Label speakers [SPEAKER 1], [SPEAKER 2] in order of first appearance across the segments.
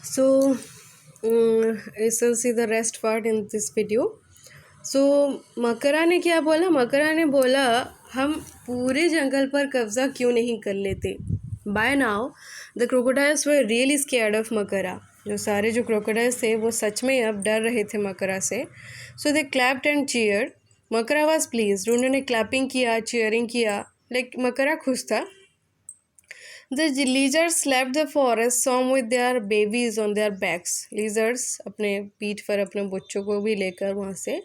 [SPEAKER 1] So, we'll see the rest part in this video. So, मकरा ने क्या बोला? मकरा ने बोला हम पूरे जंगल पर कब्जा क्यों नहीं कर लेते. By now, the crocodiles were really scared of मकरा. जो सारे जो crocodiles थे वो सच में अब डर रहे थे मकरा से. So they clapped and cheered. मकरा was pleased. उन्होंने clapping किया, cheering किया. Like मकरा खुश था. The lizards left the forest, some with their babies on their backs. Lizards अपने पीठ पर अपने बच्चों को भी लेकर वहाँ से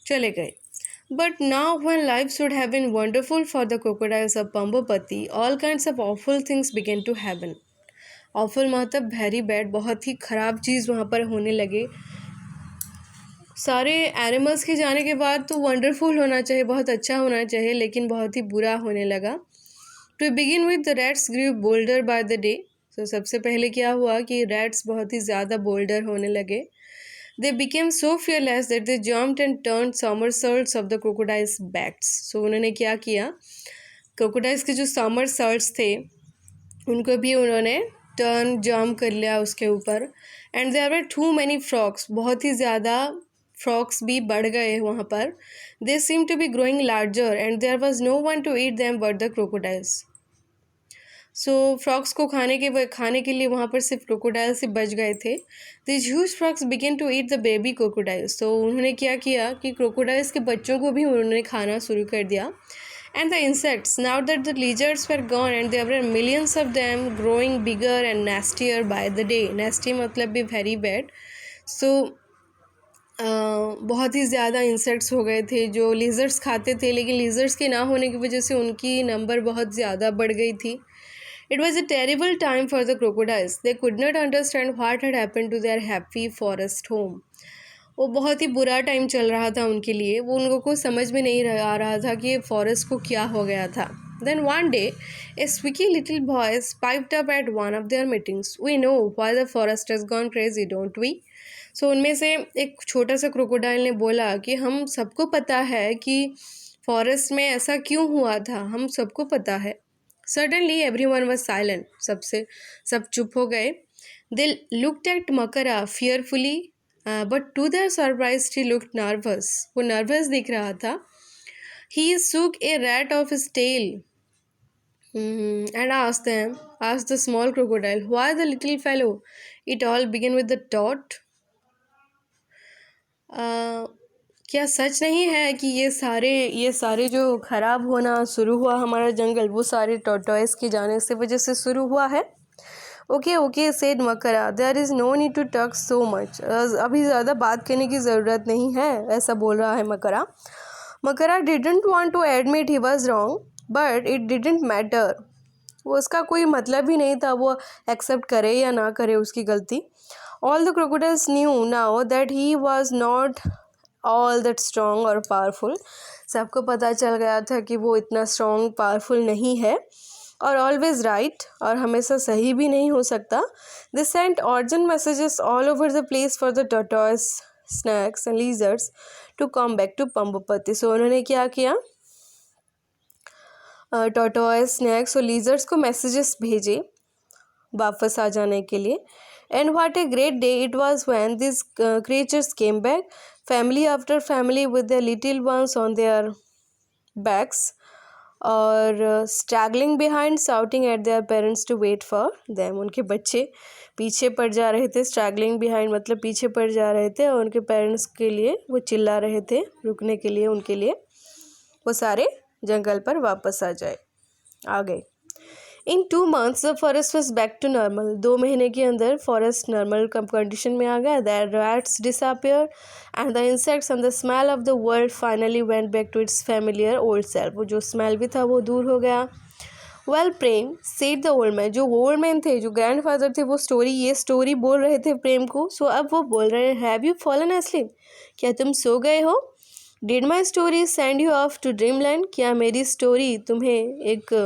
[SPEAKER 1] चले गए. But now when life should have been wonderful for the crocodiles of Pambopati, all kinds of awful things began to happen. Awful मतलब very bad, बहुत ही ख़राब चीज़ वहाँ पर होने लगे. सारे एनिमल्स के जाने के बाद तो वंडरफुल होना चाहिए, बहुत अच्छा होना चाहिए, लेकिन बहुत ही बुरा होने लगा. To begin with, the rats grew bolder by the day. So सबसे पहले क्या हुआ कि rats बहुत ही ज़्यादा bolder होने लगे. They became so fearless that they jumped and turned somersaults of the crocodiles' backs. So उन्होंने क्या किया, crocodiles के जो somersaults थे उनको भी उन्होंने turn jump कर लिया उसके ऊपर. And there were too many frogs. बहुत ही ज़्यादा frogs भी बढ़ गए वहाँ पर. They seemed to be growing larger and there was no one to eat them but the crocodiles. So frogs को खाने के लिए वहाँ पर सिर्फ crocodiles ही बच गए थे. These huge frogs began to eat the baby crocodiles. So उन्होंने क्या किया कि crocodiles के बच्चों को भी उन्होंने खाना शुरू कर दिया. And the insects, now that the lizards were gone and there were millions of them growing bigger and nastier by the day. Nasty मतलब भी very bad. So बहुत ही ज़्यादा इंसेक्ट्स हो गए थे जो लिजर्ड्स खाते थे, लेकिन लिजर्ड्स के ना होने की वजह से उनकी नंबर बहुत ज़्यादा बढ़ गई थी. It was a terrible time for the crocodiles. They could not understand what had happened to their happy forest home. वो बहुत ही बुरा टाइम चल रहा था उनके लिए. वो उन लोगों को समझ में नहीं आ रहा था कि फॉरेस्ट को क्या हो गया था. Then one day, a squeaky little voice piped up at one of their meetings. We know why the forest has gone crazy, don't we? So उनमें से एक छोटा सा क्रोकोडाइल ने बोला कि हम सबको पता है कि फॉरेस्ट में ऐसा क्यों हुआ था, हम सबको पता है. Suddenly everyone was silent. सब चुप हो गए. They looked at मकरा fearfully, but to their surprise he looked nervous. वो nervous दिख रहा था. He shook a rat off his tail and asked the small crocodile, why the little fellow? It all began with the dot. क्या सच नहीं है कि ये सारे जो ख़राब होना शुरू हुआ हमारा जंगल, वो सारे टॉर्टॉइस के जाने से वजह से शुरू हुआ है? Okay said Makara, there is no need to talk so much. अभी ज़्यादा बात करने की ज़रूरत नहीं है, ऐसा बोल रहा है मकरा. मकरा didn't want to admit he was wrong but it didn't matter. वो उसका कोई मतलब ही नहीं था वो एक्सेप्ट करे या ना करे उसकी गलती. All the crocodiles knew now that he was not all that strong or powerful. सबको पता चल गया था कि वो इतना strong powerful नहीं है और always right और हमेशा सही भी नहीं हो सकता. They sent urgent messages all over the place for the tortoise, snakes and lizards to come back to Pambopati. So उन्होंने क्या किया, tortoise, snakes और lizards को messages भेजे वापस आ जाने के लिए. And what a great day it was when these creatures came back, family after family with their little ones on their backs और straggling behind, shouting at their parents to wait for them. उनके बच्चे पीछे पड़ जा रहे थे. straggling behind मतलब पीछे पड़ जा रहे थे और उनके पेरेंट्स के लिए वो चिल्ला रहे थे रुकने के लिए, उनके लिए वो सारे जंगल पर वापस आ गए. In 2 months the forest was back to normal. 2 महीने के अंदर फॉरेस्ट नॉर्मल कंडीशन में आ गया. The rats disappeared and the insects and the smell of the world finally went back to its familiar old self. वो जो smell भी था वो दूर हो गया. Well Prem said the old man. जो ओल्ड मैन थे, जो ग्रैंडफादर थे, वो ये स्टोरी बोल रहे थे प्रेम को. सो अब वो बोल रहे हैं, Have you fallen asleep? क्या तुम सो गए हो? Did my story send you off to dreamland? क्या मेरी स्टोरी तुम्हें एक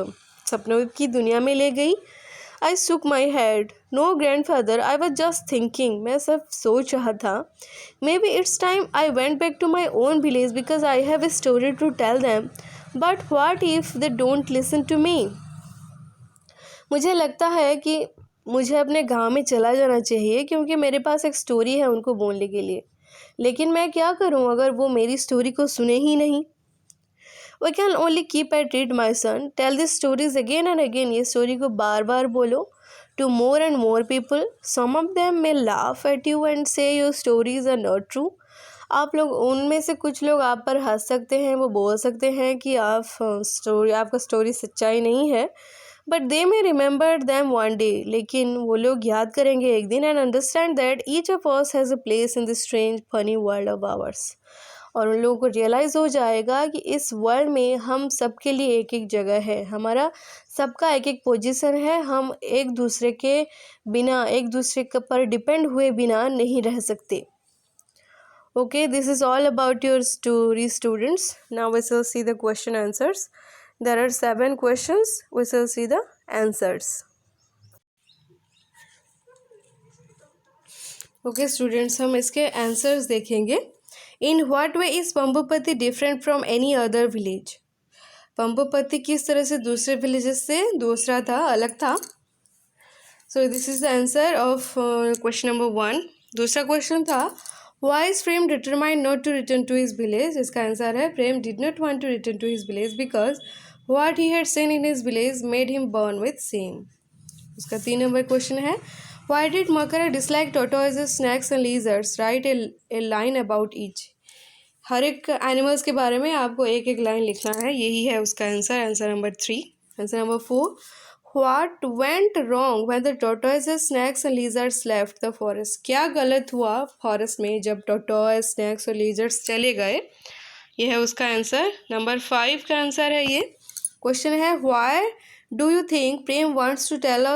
[SPEAKER 1] सपनों की दुनिया में ले गई? I shook my head. No grandfather, I was just thinking. मैं सब सोच रहा था. Maybe it's time I went back to my own village because I have a story to tell them. But what if they don't listen to me? मुझे लगता है कि मुझे अपने गांव में चला जाना चाहिए क्योंकि मेरे पास एक स्टोरी है उनको बोलने के लिए, लेकिन मैं क्या करूं अगर वो मेरी स्टोरी को सुने ही नहीं। We can only keep at it my son, tell this stories again and again, ये स्टोरी को बार बार बोलो to more and more people. Some of them may laugh at you and say your stories are not true. आप लोग उनमें से कुछ लोग आप पर हंस सकते हैं, वो बोल सकते हैं कि आपका स्टोरी सच्चाई नहीं है, but they may remember them one day, लेकिन वो लोग याद करेंगे एक दिन, and understand that each of us has a place in this strange funny world of hours. और उन लोगों को रियलाइज़ हो जाएगा कि इस वर्ल्ड में हम सबके लिए एक एक जगह है, हमारा सबका एक एक पोजीशन है, हम एक दूसरे के बिना, एक दूसरे पर डिपेंड हुए बिना नहीं रह सकते। Okay, this is all about your story, students. Now we shall see the question answers. There are 7 questions. We shall see the answers. Okay, students, हम इसके answers देखेंगे. In what way is Pambupati different from any other village? पंबुपति किस तरह से दूसरे villages से दूसरा था, अलग था? So this is the answer of question number 1. दूसरा question था, why is Prem determined not to return to his village? इसका आंसर है, Prem did not want to return to his village because what he had seen in his village made him burn with shame. उसका 3 number question है, why did Makara dislike tortoises, snakes and lizards? Write a line about each. हर एक animals के बारे में आपको एक एक line लिखना है, यही है उसका answer, answer number 3. Answer number 4, What went wrong when the tortoises, snakes and lizards left the forest? क्या गलत हुआ फॉरेस्ट में जब tortoise, snakes और lizards चले गए? ये है उसका आंसर. नंबर 5 का आंसर है ये. क्वेश्चन है, Why do you think Prem wants to tell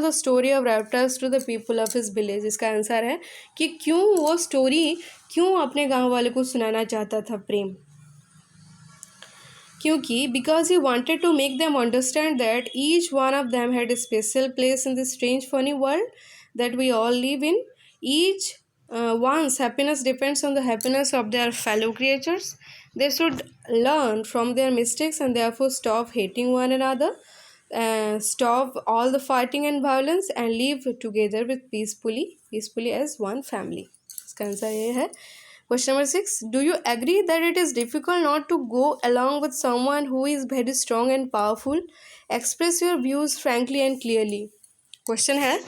[SPEAKER 1] the story of reptiles to the people of his village? इसका आंसर है कि क्यों वो स्टोरी क्यों अपने गांव वाले को सुनाना चाहता था प्रेम. क्योंकि because he wanted to make them understand that each one of them had a special place in this strange funny world that we all live in. Each one's happiness depends on the happiness of their fellow creatures. They should learn from their mistakes and therefore stop hating one another, stop all the fighting and violence and live together with peacefully as one family. इसका answer ये है. Question number 6. Do you agree that it is difficult not to go along with someone who is very strong and powerful? Express your views frankly and clearly. Question है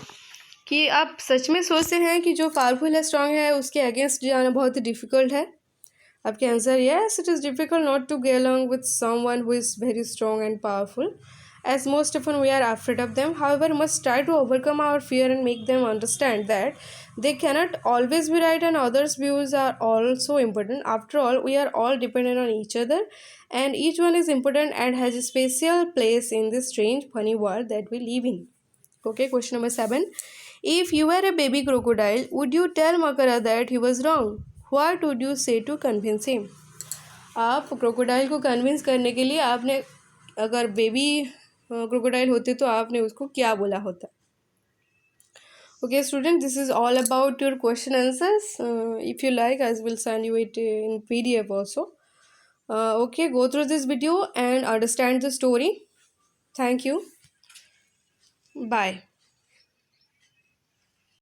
[SPEAKER 1] कि आप सच में सोचते हैं कि जो पावरफुल है, स्ट्रांग है, उसके अगेंस्ट जाना बहुत ही डिफ़िकल्ट है? आपके answer, yes, it is difficult not to get along with someone who is very strong and powerful, as most often we are afraid of them. However, we must try to overcome our fear and make them understand that they cannot always be right and others' views are also important. After all, we are all dependent on each other and each one is important and has a special place in this strange, funny world that we live in. Okay, question number 7. If you were a baby crocodile, would you tell Makara that he was wrong? What would you say to convince him? आप crocodile को convince करने के लिए आपने अगर baby crocodile होते तो आपने उसको क्या बोला होता? Okay, student, this is all about your question answers. If you like, I will send you it in PDF also. Okay, go through this video and understand the story. Thank you. Bye.